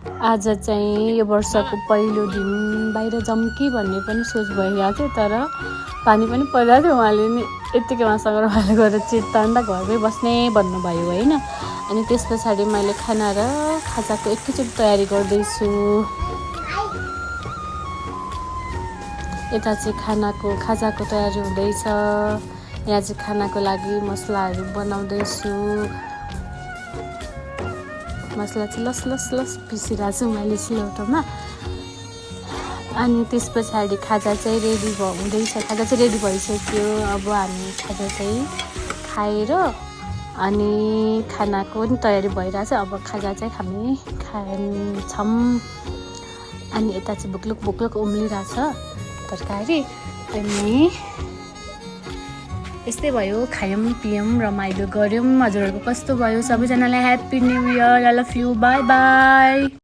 आज चाहिँ यो वर्षको पहिलो दिन बाहिर जाऊँ कि भन्ने पनि सोच भइरहेको थियो, तर पानी पनि परिरहेको थियो। उहाँले नि यत्तिकै उहाँसँग रमाइलो गरेर चित्तान्दा घरमै बस्ने भन्नुभयो होइन। अनि त्यस पछाडि मैले खाना र खाजाको एकैचोटि तयारी गर्दैछु। यता चाहिँ खाजाको तयारी हुँदैछ। यहाँ चाहिँ खानाको लागि मसलाहरू बनाउँदैछु। मसला चाहिँ लस पिसिरहेको छु मैले सिलौटोमा। अनि त्यस पछाडि खाजा चाहिँ रेडी हुँदैछ। खाजा चाहिँ रेडी भइसक्यो। अब हामी खाजा चाहिँ खाएर अनि खानाको पनि तयारी भइरहेछ। अब खाजा चाहिँ हामी खान्छौँ। अनि यता चाहिँ बुक्लुक उम्लिरहेछ तरकारी। अनि यस्तै भयो, खायौँ पियौँ रमाइलो गऱ्यौँ। हजुरहरूको कस्तो भयो? सबैजनालाई happy new year. I love you, by by.